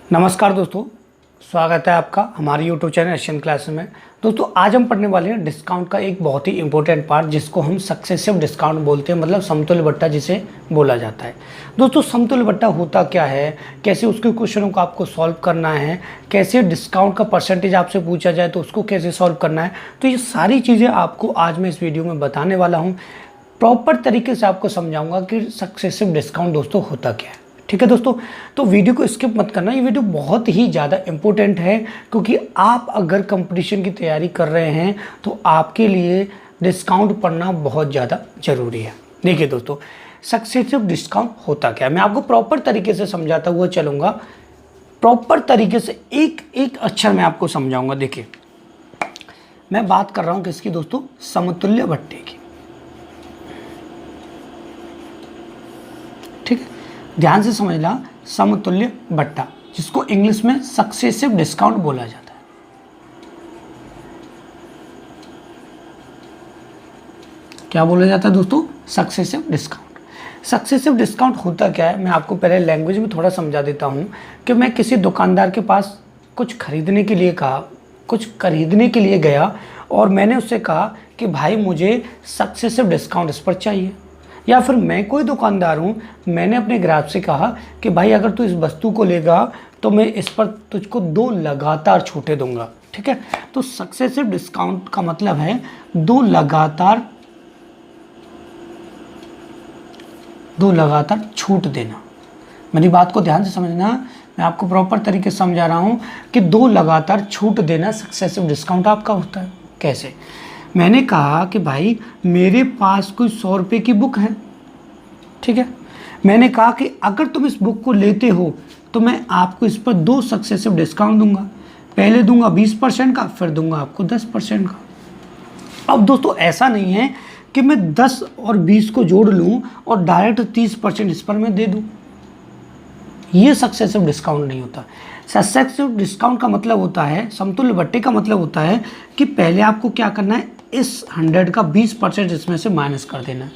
नमस्कार दोस्तों, स्वागत है आपका हमारे YouTube चैनल एशियन क्लास में। दोस्तों आज हम पढ़ने वाले हैं डिस्काउंट का एक बहुत ही इंपॉर्टेंट पार्ट जिसको हम सक्सेसिव डिस्काउंट बोलते हैं, मतलब समतुल्य बट्टा जिसे बोला जाता है। दोस्तों समतुल्य बट्टा होता क्या है, कैसे उसके क्वेश्चनों को आपको सॉल्व करना है, कैसे डिस्काउंट का परसेंटेज आपसे पूछा जाए तो उसको कैसे सॉल्व करना है, तो ये सारी चीज़ें आपको आज मैं इस वीडियो में बताने वाला हूँ। प्रॉपर तरीके से आपको समझाऊँगा कि सक्सेसिव डिस्काउंट दोस्तों होता क्या है। ठीक है दोस्तों, तो वीडियो को स्किप मत करना, ये वीडियो बहुत ही ज़्यादा इम्पोर्टेंट है क्योंकि आप अगर कंपटीशन की तैयारी कर रहे हैं तो आपके लिए डिस्काउंट पढ़ना बहुत ज़्यादा ज़रूरी है। देखिए दोस्तों, सक्सेसिव डिस्काउंट होता क्या है, मैं आपको प्रॉपर तरीके से समझाता हुआ चलूँगा। प्रॉपर तरीके से एक एक अक्षर मैं आपको समझाऊँगा। देखिए मैं बात कर रहा हूँ किसकी दोस्तों, समतुल्य बट्टे की। ठीक है, ध्यान से समझना, समतुल्य बट्टा जिसको इंग्लिश में सक्सेसिव डिस्काउंट बोला जाता है। क्या बोला जाता है दोस्तों, सक्सेसिव डिस्काउंट। सक्सेसिव डिस्काउंट होता क्या है, मैं आपको पहले लैंग्वेज में थोड़ा समझा देता हूं कि मैं किसी दुकानदार के पास कुछ खरीदने के लिए गया और मैंने उससे कहा कि भाई मुझे सक्सेसिव डिस्काउंट इस पर चाहिए। या फिर मैं कोई दुकानदार हूँ, मैंने अपने ग्राहक से कहा कि भाई अगर तू इस वस्तु को लेगा तो मैं इस पर तुझको 2 लगातार छूटें दूंगा। ठीक है, तो सक्सेसिव डिस्काउंट का मतलब है 2 लगातार छूट देना। मेरी बात को ध्यान से समझना, मैं आपको प्रॉपर तरीके से समझा रहा हूँ कि 2 लगातार छूट देना सक्सेसिव डिस्काउंट आपका होता है। कैसे, मैंने कहा कि भाई मेरे पास कोई 100 रुपये की बुक है। ठीक है, मैंने कहा कि अगर तुम इस बुक को लेते हो तो मैं आपको इस पर 2 सक्सेसिव डिस्काउंट दूंगा। पहले दूंगा 20% का, फिर दूंगा आपको 10% का। अब दोस्तों ऐसा नहीं है कि मैं 10 और 20 को जोड़ लूँ और डायरेक्ट 30% इस पर मैं दे दूँ। ये सक्सेसिव डिस्काउंट नहीं होता। सक्सेसिव डिस्काउंट का मतलब होता है, समतुल्य बट्टे का मतलब होता है कि पहले आपको क्या करना है, इस 100 का 20% इसमें से माइनस कर देना है।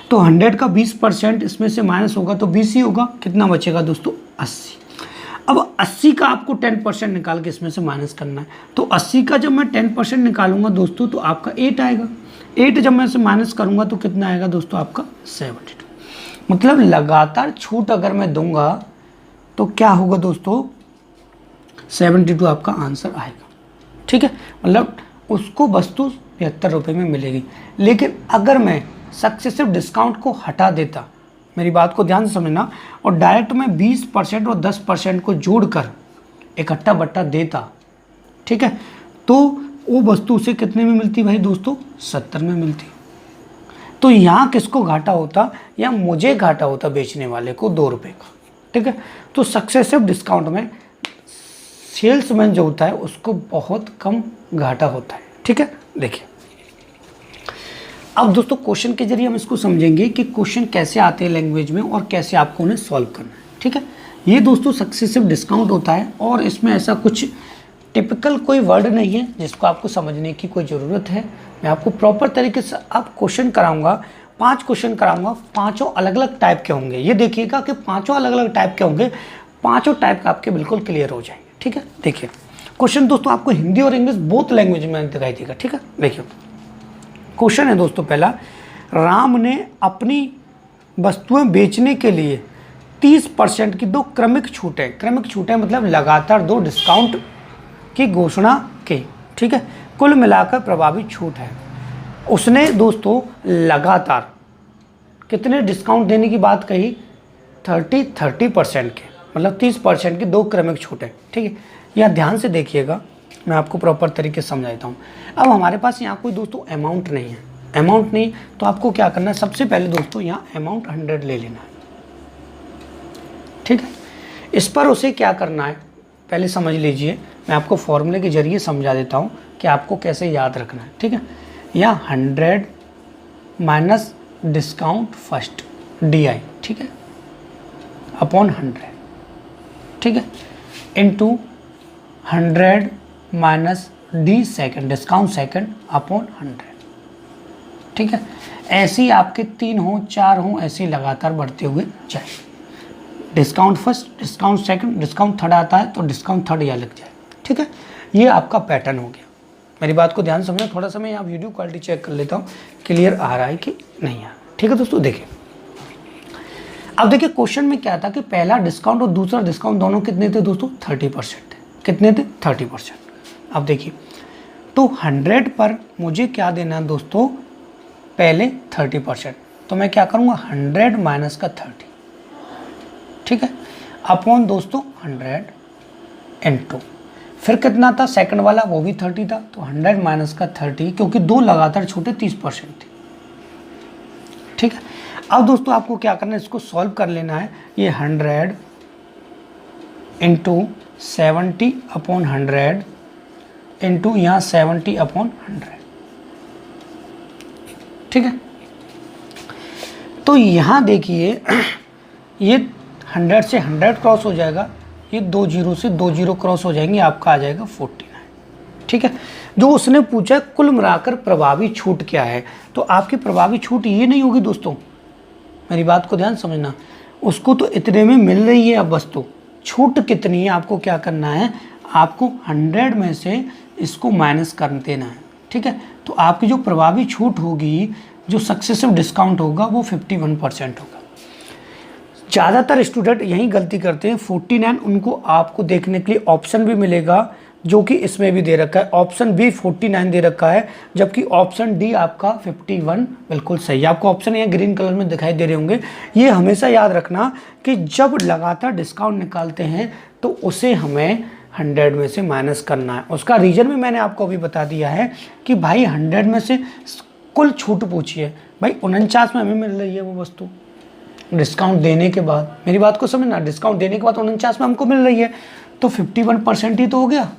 तो 100 का 20% इसमें से माइनस होगा तो 20 ही होगा। कितना बचेगा दोस्तों, 80। अब 80 का आपको 10% निकाल के इसमें से माइनस करना है। तो 80 का जब मैं 10% निकालूंगा दोस्तों तो आपका 8 आएगा। 8 जब मैं इसे माइनस करूंगा तो कितना आएगा दोस्तों, आपका 72। मतलब लगातार छूट अगर मैं दूंगा तो क्या होगा दोस्तों, 72 आपका आंसर आएगा। ठीक है, मतलब उसको वस्तु 75 रुपये में मिलेगी। लेकिन अगर मैं सक्सेसिव डिस्काउंट को हटा देता, मेरी बात को ध्यान से समझना, और डायरेक्ट मैं 20% और 10% को जोड़कर इकट्ठा बट्टा देता, ठीक है, तो वो वस्तु उसे कितने में मिलती भाई दोस्तों, 70 में मिलती। तो यहाँ किसको घाटा होता, या मुझे घाटा होता बेचने वाले को 2 रुपये का। ठीक है, तो सक्सेसिव डिस्काउंट में सेल्समैन जो होता है उसको बहुत कम घाटा होता है। ठीक है, देखिए अब दोस्तों क्वेश्चन के जरिए हम इसको समझेंगे कि क्वेश्चन कैसे आते हैं लैंग्वेज में और कैसे आपको उन्हें सॉल्व करना है। ठीक है, ये दोस्तों सक्सेसिव डिस्काउंट होता है और इसमें ऐसा कुछ टिपिकल कोई वर्ड नहीं है जिसको आपको समझने की कोई ज़रूरत है। मैं आपको प्रॉपर तरीके से अब क्वेश्चन कराऊंगा, 5 क्वेश्चन कराऊंगा, 5 अलग अलग टाइप के होंगे। ये देखिएगा कि 5 अलग अलग टाइप के होंगे, 5 टाइप का आपके बिल्कुल क्लियर हो जाएंगे। ठीक है, देखिए क्वेश्चन दोस्तों आपको हिंदी और इंग्लिश बोथ लैंग्वेज में दिखाई देगा। ठीक है, देखिए क्वेश्चन है दोस्तों पहला, राम ने अपनी वस्तुएं बेचने के लिए 30% की 2 क्रमिक छूटें मतलब लगातार 2 डिस्काउंट की घोषणा की। ठीक है, कुल मिलाकर प्रभावी छूट है। उसने दोस्तों लगातार कितने डिस्काउंट देने की बात कही, 30% के, मतलब 30% की 2 क्रमिक छूटें। ठीक है, यह ध्यान से देखिएगा, मैं आपको प्रॉपर तरीके से समझा देता हूँ। अब हमारे पास यहाँ कोई दोस्तों अमाउंट नहीं है, अमाउंट नहीं तो आपको क्या करना है, सबसे पहले दोस्तों यहाँ अमाउंट 100 ले लेना है। ठीक है, इस पर उसे क्या करना है पहले समझ लीजिए, मैं आपको फॉर्मूले के जरिए समझा देता हूँ कि आपको कैसे याद रखना है। ठीक है, यहाँ 100 माइनस डिस्काउंट फर्स्ट DI, ठीक है, अपॉन 100, ठीक है, into 100 minus D second, discount second, upon 100। ठीक है, ऐसे ही आपके 3 हो 4 हो, ऐसे ही लगातार बढ़ते हुए जाए। Discount first, discount second, discount third आता है तो डिस्काउंट थर्ड यहाँ लग जाए। ठीक है, ये आपका पैटर्न हो गया। मेरी बात को ध्यान समझना, थोड़ा सा मैं यहाँ वीडियो क्वालिटी चेक कर लेता हूँ क्लियर आ रहा है कि नहीं आ रहा। ठीक है दोस्तों, देखिए अब देखिए क्वेश्चन में क्या था कि पहला डिस्काउंट और दूसरा डिस्काउंट दोनों कितने थे दोस्तों, 30% थे। कितने थे, 30%। अब देखिए तो 100 पर मुझे क्या देना है दोस्तों, पहले 30%, तो मैं क्या करूँगा 100 माइनस का 30, ठीक है, अपॉन दोस्तों 100 इनटू, फिर कितना था सेकंड वाला, वो भी 30 था, तो 100 माइनस का 30, क्योंकि दो लगातार छूटे 30% थे। ठीक है, अब दोस्तों आपको क्या करना है, इसको सॉल्व कर लेना है। ये 100 इंटू 70 अपॉन 100 इंटू यहाँ 70 अपॉन 100। ठीक है, तो यहाँ देखिए ये 100 से 100 क्रॉस हो जाएगा, ये 2 जीरो से 2 जीरो क्रॉस हो जाएंगे, आपका आ जाएगा 49। ठीक है, जो उसने पूछा है कुल मिलाकर प्रभावी छूट क्या है, तो आपकी प्रभावी छूट ये नहीं होगी दोस्तों, मेरी बात को ध्यान समझना, उसको तो इतने में मिल रही है, अब वस्तु छूट कितनी है, आपको क्या करना है, आपको 100 में से इसको माइनस कर देना है। ठीक है, तो आपकी जो प्रभावी छूट होगी, जो सक्सेसिव डिस्काउंट होगा वो 51% होगा। ज़्यादातर स्टूडेंट यही गलती करते हैं, 49 उनको आपको देखने के लिए ऑप्शन भी मिलेगा, जो कि इसमें भी दे रखा है, ऑप्शन बी 49 दे रखा है, जबकि ऑप्शन डी आपका 51 बिल्कुल सही है। आपको ऑप्शन यहाँ ग्रीन कलर में दिखाई दे रहे होंगे। ये हमेशा याद रखना कि जब लगातार डिस्काउंट निकालते हैं तो उसे हमें 100 में से माइनस करना है। उसका रीज़न भी मैंने आपको अभी बता दिया है कि भाई 100 में से कुल छूट पूछिए, भाई 49 में हमें मिल रही है वो वस्तु डिस्काउंट देने के बाद, मेरी बात को समझना, डिस्काउंट देने के बाद 49 में हमको मिल रही है, तो 51% ही तो हो गया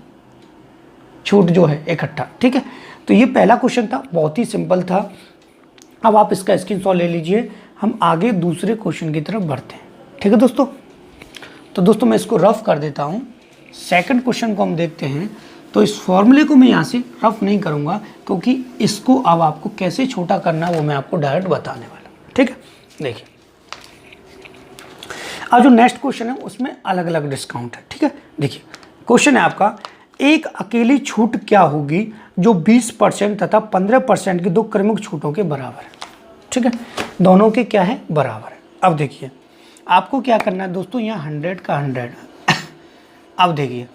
छूट जो है इकट्ठा। ठीक है, तो ये पहला क्वेश्चन था, बहुत ही सिंपल था। अब आप इसका स्क्रीनशॉट ले लीजिए, हम आगे दूसरे क्वेश्चन की तरफ बढ़ते हैं। ठीक है दोस्तों, तो दोस्तों मैं इसको रफ कर देता हूँ। सेकंड क्वेश्चन को हम देखते हैं, तो इस फॉर्मूले को मैं यहाँ से रफ नहीं करूँगा, क्योंकि इसको अब आपको कैसे छोटा करना है वो मैं आपको डायरेक्ट बताने वाला हूँ। ठीक है, देखिए अब जो नेक्स्ट क्वेश्चन है उसमें अलग अलग डिस्काउंट है। ठीक है, देखिए क्वेश्चन है आपका, एक अकेली छूट क्या होगी जो 20% तथा 15% की दो क्रमिक छूटों के बराबर है। ठीक है, दोनों के क्या है, बराबर है। अब देखिए आपको क्या करना है दोस्तों, यहाँ 100 का 100 अब देखिए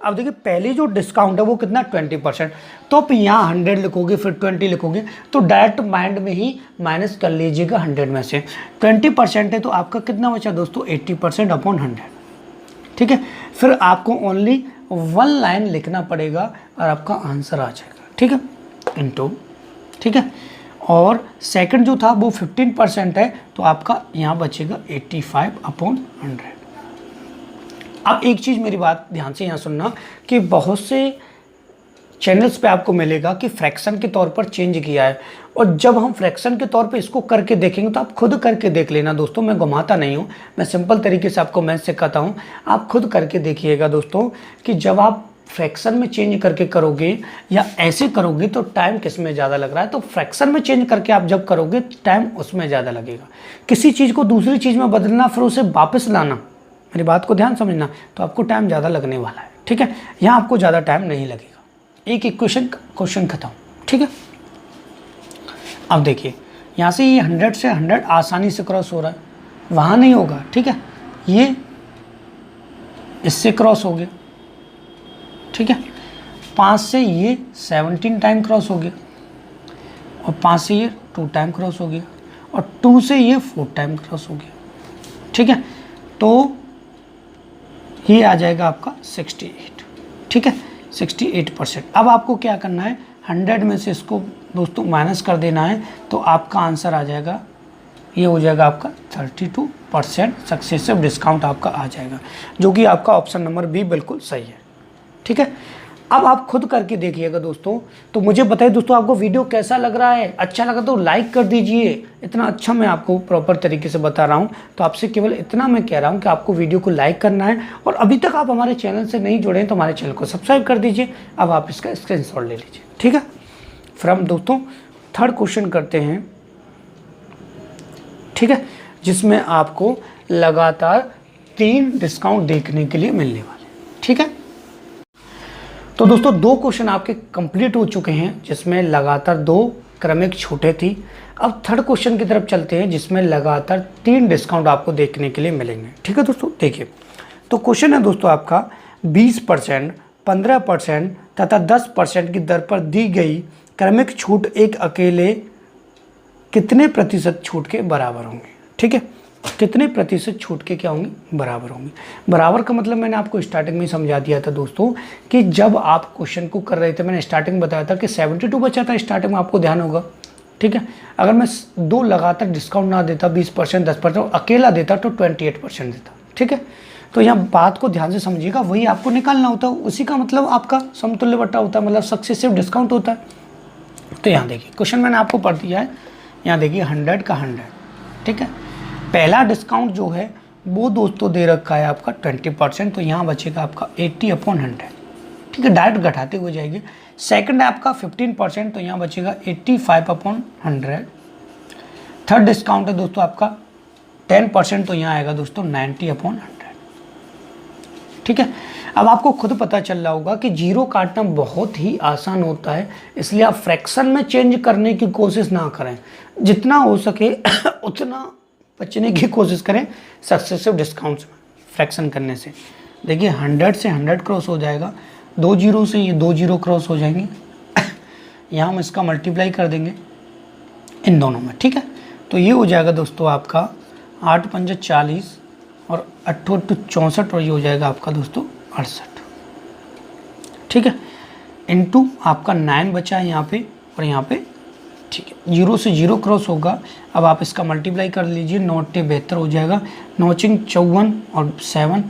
अब देखिए पहले जो डिस्काउंट है वो कितना 20%, तो आप यहाँ 100 लिखोगे फिर 20 लिखोगे, तो डायरेक्ट माइंड में ही माइनस कर लीजिएगा 100 में से। 20% है तो आपका कितना बचा दोस्तों, 80% अपॉन 100। ठीक है, फिर आपको ओनली 1 लाइन लिखना पड़ेगा और आपका आंसर आ जाएगा। ठीक है, इनटू, ठीक है, और सेकंड जो था वो 15% है, तो आपका यहाँ बचेगा 85 अपॉन 100। अब एक चीज़ मेरी बात ध्यान से यहाँ सुनना कि बहुत से चैनल्स पे आपको मिलेगा कि फ्रैक्शन के तौर पर चेंज किया है, और जब हम फ्रैक्शन के तौर पे इसको करके देखेंगे तो आप खुद करके देख लेना दोस्तों, मैं घुमाता नहीं हूँ, मैं सिंपल तरीके से आपको मैथ सिखाता हूँ, आप खुद करके देखिएगा दोस्तों कि जब आप फ्रैक्शन में चेंज करके करोगे या ऐसे करोगे तो टाइम किस में ज़्यादा लग रहा है, तो फ्रैक्शन में चेंज करके आप जब करोगे टाइम उसमें ज़्यादा लगेगा। किसी चीज़ को दूसरी चीज़ में बदलना फिर उसे वापस लाना, मेरी बात को ध्यान समझना, तो आपको टाइम ज़्यादा लगने वाला है। ठीक है, यहाँ आपको ज़्यादा टाइम नहीं लगेगा, एक क्वेश्चन खत्म। ठीक है, अब देखिए यहाँ से ये 100 से 100 आसानी से क्रॉस हो रहा है, वहाँ नहीं होगा। ठीक है, ये इससे क्रॉस हो गया। ठीक है, 5 से ये 17 टाइम क्रॉस हो गया, और 5 से ये 2 टाइम क्रॉस हो गया, और 2 से ये 4 टाइम क्रॉस हो गया। ठीक है, तो ये आ जाएगा आपका 68। ठीक है, 68%। अब आपको क्या करना है, 100 में से इसको दोस्तों माइनस कर देना है, तो आपका आंसर आ जाएगा, ये हो जाएगा आपका 32% सक्सेसिव डिस्काउंट आपका आ जाएगा, जो कि आपका ऑप्शन नंबर बी बिल्कुल सही है। ठीक है, अब आप खुद करके देखिएगा दोस्तों, तो मुझे बताइए दोस्तों आपको वीडियो कैसा लग रहा है, अच्छा लगा तो लाइक कर दीजिए। इतना अच्छा मैं आपको प्रॉपर तरीके से बता रहा हूँ, तो आपसे केवल इतना मैं कह रहा हूँ कि आपको वीडियो को लाइक करना है, और अभी तक आप हमारे चैनल से नहीं जुड़े हैं तो हमारे चैनल को सब्सक्राइब कर दीजिए। अब आप इसका स्क्रीनशॉट ले लीजिए। ठीक है, फिर हम दोस्तों थर्ड क्वेश्चन करते हैं। ठीक है, जिसमें आपको लगातार 3 डिस्काउंट देखने के लिए मिलने वाले। ठीक है, तो दोस्तों 2 क्वेश्चन आपके कंप्लीट हो चुके हैं जिसमें लगातार 2 क्रमिक छूटें थी। अब थर्ड क्वेश्चन की तरफ चलते हैं जिसमें लगातार 3 डिस्काउंट आपको देखने के लिए मिलेंगे। ठीक है दोस्तों, देखिए तो क्वेश्चन है दोस्तों आपका 20%, 15% तथा 10% की दर पर दी गई क्रमिक छूट एक अकेले कितने प्रतिशत छूट के बराबर होंगे। ठीक है, कितने प्रतिशत छूट के क्या होंगे, बराबर होंगे। बराबर का मतलब मैंने आपको स्टार्टिंग में ही समझा दिया था दोस्तों कि जब आप क्वेश्चन को कर रहे थे मैंने स्टार्टिंग में बताया था कि 72 बचा था स्टार्टिंग में, आपको ध्यान होगा। ठीक है, अगर मैं 2 लगातार डिस्काउंट ना देता 20%, 10% अकेला देता तो 28% देता। ठीक है, तो यहाँ बात को ध्यान से समझिएगा, वही आपको निकालना होता है, उसी का मतलब आपका समतुल्य बट्टा होता है, मतलब सक्सेसिव डिस्काउंट होता है। तो यहाँ देखिए क्वेश्चन मैंने आपको पढ़ दिया है, यहाँ देखिए 100 का 100। ठीक है, पहला डिस्काउंट जो है वो दोस्तों दे रखा है आपका 20%, तो यहाँ बचेगा आपका 80/100। ठीक है, डायरेक्ट घटाते हुए जाएंगे। सेकंड है आपका 15%, तो यहाँ बचेगा 85/100। थर्ड डिस्काउंट है दोस्तों आपका 10%, तो यहाँ आएगा दोस्तों 90/100। ठीक है, अब आपको खुद पता चल रहा होगा कि जीरो काटना बहुत ही आसान होता है, इसलिए आप फ्रैक्शन में चेंज करने की कोशिश ना करें, जितना हो सके उतना बचने की कोशिश करें सक्सेसिव डिस्काउंट्स में फ्रैक्शन करने से। देखिए 100 से 100 क्रॉस हो जाएगा, 2 जीरो से ये 2 जीरो क्रॉस हो जाएंगे यहाँ हम इसका मल्टीप्लाई कर देंगे इन दोनों में। ठीक है, तो ये हो जाएगा दोस्तों आपका 8 पंजा 40 और 8 8 64 और ये हो जाएगा आपका दोस्तों 68। ठीक है, इनटू आपका 9 बचा है यहाँ पे और यहाँ पे। ठीक है, 0 से 0 क्रॉस होगा, अब आप इसका मल्टीप्लाई कर लीजिए, 9 8 72 हो जाएगा, 9 चिंग 54 और 7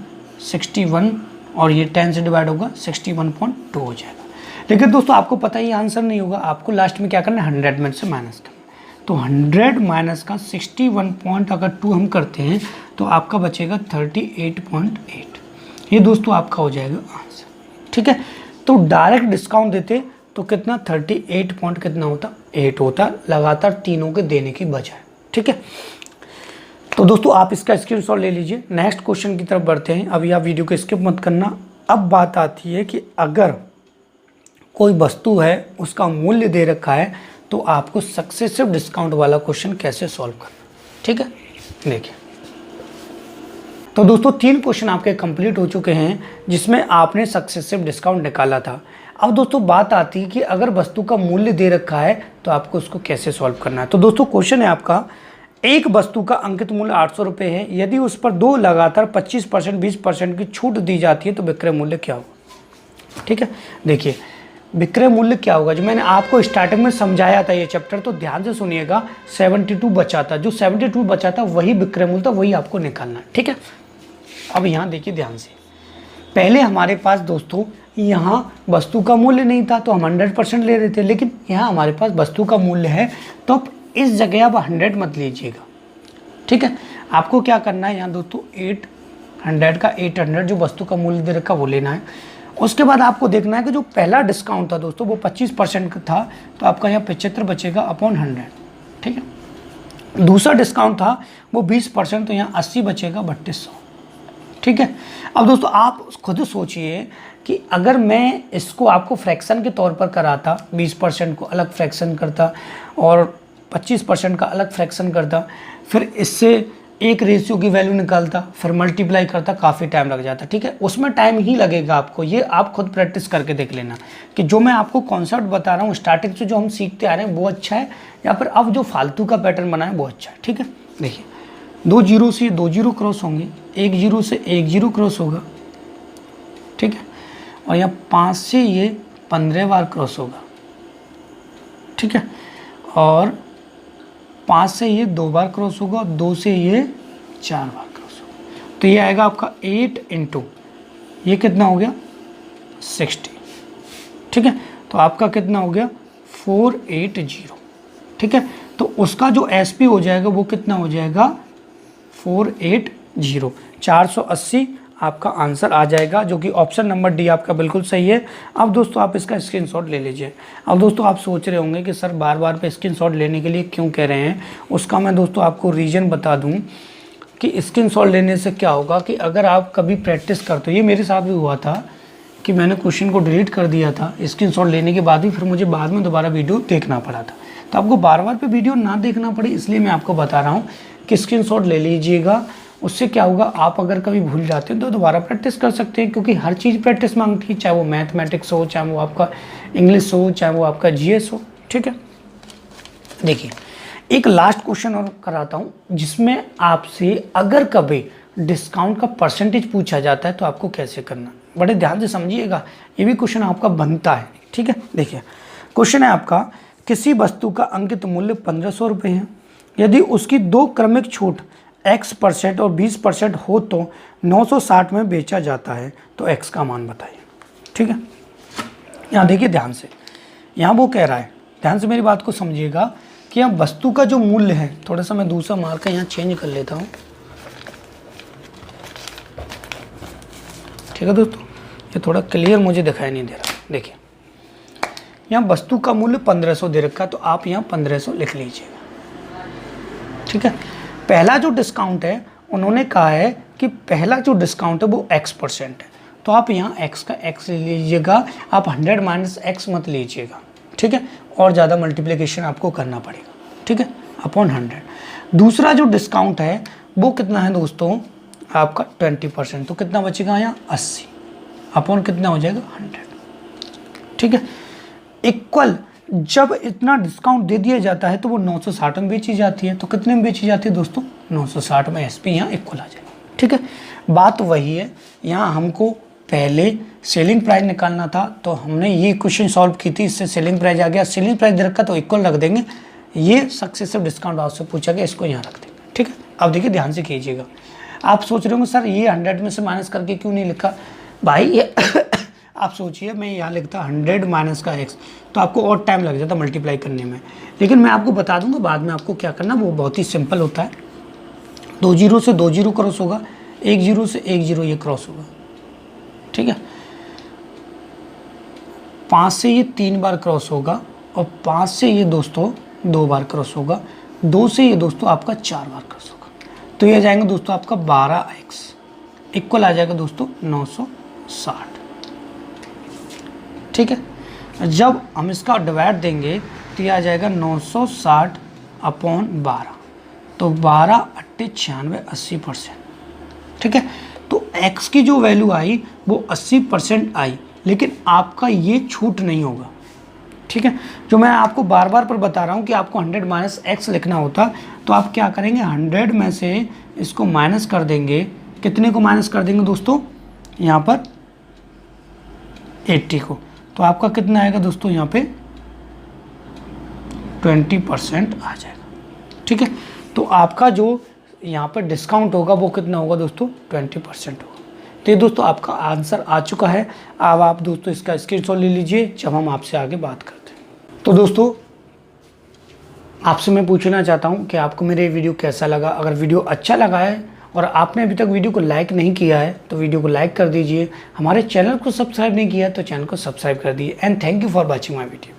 61 और ये 10 से डिवाइड होगा 61.2 हो जाएगा। लेकिन दोस्तों आपको पता ही आंसर नहीं होगा, आपको लास्ट में क्या करना है 100 में से माइनस करना। तो 100 माइनस का 61.2 हम करते हैं तो आपका बचेगा 38.8। ये दोस्तों आपका हो जाएगा आंसर। ठीक है, तो डायरेक्ट डिस्काउंट देते तो कितना 38 पॉइंट कितना होता 8 होता, लगातार तीनों के देने की बजाय। ठीक है, तो दोस्तों आप इसका स्क्रीनशॉट ले लीजिए। नेक्स्ट क्वेश्चन की तरफ बढ़ते हैं, अभी आप वीडियो को स्किप मत करना। अब बात आती है कि अगर कोई वस्तु है उसका मूल्य दे रखा है तो आपको सक्सेसिव डिस्काउंट वाला क्वेश्चन कैसे सॉल्व करना। ठीक है, देखिए तो दोस्तों 3 क्वेश्चन आपके कंप्लीट हो चुके हैं जिसमें आपने सक्सेसिव डिस्काउंट निकाला था। अब दोस्तों बात आती है कि अगर वस्तु का मूल्य दे रखा है तो आपको उसको कैसे सॉल्व करना है। तो दोस्तों क्वेश्चन है आपका, एक वस्तु का अंकित मूल्य 800 रुपये है, यदि उस पर 2 लगातार 25% 20% की छूट दी जाती है तो विक्रय मूल्य क्या होगा। ठीक है, देखिए विक्रय मूल्य क्या होगा, जो मैंने आपको स्टार्टिंग में समझाया था ये चैप्टर, तो ध्यान से सुनिएगा। 72 बचा था, जो 72 बचा था वही विक्रय मूल्य था, वही आपको निकालना है। ठीक है, अब यहाँ देखिए ध्यान से, पहले हमारे पास दोस्तों यहाँ वस्तु का मूल्य नहीं था तो हम 100% ले रहे थे, लेकिन यहाँ हमारे पास वस्तु का मूल्य है तो आप इस जगह आप 100 मत लीजिएगा। ठीक है, आपको क्या करना है यहाँ दोस्तों 800 का 800 जो वस्तु का मूल्य दे रखा वो लेना है। उसके बाद आपको देखना है कि जो पहला डिस्काउंट था दोस्तों वो 25% था, तो आपका यहाँ 75 बचेगा अपॉन 100। ठीक है, दूसरा डिस्काउंट था वो 20%, तो यहाँ 80 बचेगा 3200। ठीक है, अब दोस्तों आप खुद सोचिए कि अगर मैं इसको आपको फ्रैक्शन के तौर पर कराता, 20% को अलग फ्रैक्शन करता और 25% का अलग फ्रैक्शन करता, फिर इससे एक रेशियो की वैल्यू निकालता, फिर मल्टीप्लाई करता, काफ़ी टाइम लग जाता। ठीक है, उसमें टाइम ही लगेगा आपको, ये आप खुद प्रैक्टिस करके देख लेना कि जो मैं आपको कॉन्सेप्ट बता रहा हूँ स्टार्टिंग से जो हम सीखते आ रहे हैं वो अच्छा है या फिर अब जो फालतू का पैटर्न बना है वो अच्छा है। ठीक है, देखिए 2 जीरो से 2 जीरो क्रॉस होंगे, 1 जीरो से 1 जीरो क्रॉस होगा। ठीक है, और यहाँ 5 से ये 15 बार क्रॉस होगा। ठीक है, और 5 से ये 2 बार क्रॉस होगा और 2 से ये 4 बार क्रॉस होगा। तो ये आएगा आपका 8 इंटू ये कितना हो गया 60। ठीक है, तो आपका कितना हो गया 480। ठीक है, तो उसका जो एसपी हो जाएगा वो कितना हो जाएगा 480। 480 आपका आंसर आ जाएगा, जो कि ऑप्शन नंबर डी आपका बिल्कुल सही है। अब दोस्तों आप इसका स्क्रीनशॉट ले लीजिए। अब दोस्तों आप सोच रहे होंगे कि सर बार बार पे स्क्रीनशॉट लेने के लिए क्यों कह रहे हैं, उसका मैं दोस्तों आपको रीज़न बता दूं कि स्क्रीनशॉट लेने से क्या होगा कि अगर आप कभी प्रैक्टिस करते हो, ये मेरे साथ भी हुआ था कि मैंने क्वेश्चन को डिलीट कर दिया था स्क्रीनशॉट लेने के बाद भी, फिर मुझे बाद में दोबारा वीडियो देखना पड़ा था। तो आपको बार बार पे वीडियो ना देखना पड़े इसलिए मैं आपको बता रहा हूँ कि स्क्रीनशॉट ले लीजिएगा। उससे क्या होगा, आप अगर कभी भूल जाते हैं तो दोबारा प्रैक्टिस कर सकते हैं, क्योंकि हर चीज़ प्रैक्टिस मांगती है, चाहे वो मैथमेटिक्स हो, चाहे वो आपका इंग्लिश हो, चाहे वो आपका जीएस हो। ठीक है, देखिए एक लास्ट क्वेश्चन और कराता हूँ जिसमें आपसे अगर कभी डिस्काउंट का परसेंटेज पूछा जाता है तो आपको कैसे करना, बड़े ध्यान से समझिएगा, ये भी क्वेश्चन आपका बनता है। ठीक है, देखिए क्वेश्चन है आपका, किसी वस्तु का अंकित मूल्य 1500 रुपये है, यदि उसकी 2 क्रमिक छूट x% और 20% हो तो 960 में बेचा जाता है, तो x का मान बताइए। ठीक है, यहाँ देखिए ध्यान से, यहाँ वो कह रहा है, ध्यान से मेरी बात को समझिएगा कि यहाँ वस्तु का जो मूल्य है, थोड़ा सा मैं दूसरा मार्कर यहाँ चेंज कर लेता हूँ। ठीक है दोस्तों, ये थोड़ा क्लियर मुझे दिखाई नहीं दे रहा। देखिए यहाँ वस्तु का मूल्य 1500 दे रखा है, तो आप यहाँ 1500 लिख लीजिएगा। ठीक है, पहला जो डिस्काउंट है उन्होंने कहा है कि पहला जो डिस्काउंट है वो x% है, तो आप यहाँ x का x ले लीजिएगा, आप 100 माइनस x मत लीजिएगा। ठीक है, और ज़्यादा मल्टीप्लिकेशन आपको करना पड़ेगा। ठीक है, अपॉन 100। दूसरा जो डिस्काउंट है वो कितना है दोस्तों, आपका 20%, तो कितना बचेगा यहाँ 80, अपॉन कितना हो जाएगा 100। ठीक है, इक्वल जब इतना डिस्काउंट दे दिया जाता है तो वो 960 में बेची जाती है, तो कितने में बेची जाती है दोस्तों 960 में, SP यहाँ इक्वल आ जाएगा। ठीक है, बात वही है, यहाँ हमको पहले सेलिंग प्राइस निकालना था, तो हमने ये क्वेश्चन सॉल्व की थी, इससे सेलिंग प्राइस आ गया, सेलिंग प्राइस दे रखा तो इक्वल रख देंगे, ये सक्सेसिव डिस्काउंट आपसे पूछा गया, इसको यहाँ रख देंगे। ठीक है, अब देखिए ध्यान से कीजिएगा, आप सोच रहे होंगे सर ये 100 में से माइनस करके क्यों नहीं लिखा भाई, ये आप सोचिए मैं यहाँ लिखता 100 माइनस का x, तो आपको और टाइम लग जाता मल्टीप्लाई करने में, लेकिन मैं आपको बता दूंगा बाद में आपको क्या करना, वो बहुत ही सिंपल होता है। 2 0 से 2 0 क्रॉस होगा, 1 0 से 1 0 ये क्रॉस होगा। ठीक है, 5 से ये 3 बार क्रॉस होगा, और 5 से ये दोस्तों 2 बार क्रॉस होगा, 2 से ये दोस्तों आपका 4 बार क्रॉस होगा, तो ये आ जाएगा दोस्तों आपका 12x इक्वल आ जाएगा दोस्तों 960। ठीक है, जब हम इसका डिवाइड देंगे तो ये आ जाएगा 960 अपॉन 12, तो 12 8 96 80%। ठीक है, तो x की जो वैल्यू आई वो 80% आई, लेकिन आपका ये छूट नहीं होगा। ठीक है, जो मैं आपको बार बार पर बता रहा हूँ कि आपको 100 माइनस x लिखना होता, तो आप क्या करेंगे 100 में से इसको माइनस कर देंगे, कितने को माइनस कर देंगे दोस्तों, यहाँ पर 80 को, तो आपका कितना आएगा दोस्तों यहाँ पे 20% आ जाएगा। ठीक है, तो आपका जो यहाँ पर डिस्काउंट होगा वो कितना होगा दोस्तों 20% होगा। तो ये दोस्तों आपका आंसर आ चुका है, अब आप दोस्तों इसका स्क्रीनशॉट ले लीजिए जब हम आपसे आगे बात करते हैं। तो दोस्तों आपसे मैं पूछना चाहता हूँ कि आपको मेरे वीडियो कैसा लगा, अगर वीडियो अच्छा लगा है और आपने अभी तक वीडियो को लाइक नहीं किया है तो वीडियो को लाइक कर दीजिए, हमारे चैनल को सब्सक्राइब नहीं किया तो चैनल को सब्सक्राइब कर दीजिए, and thank you for watching my video.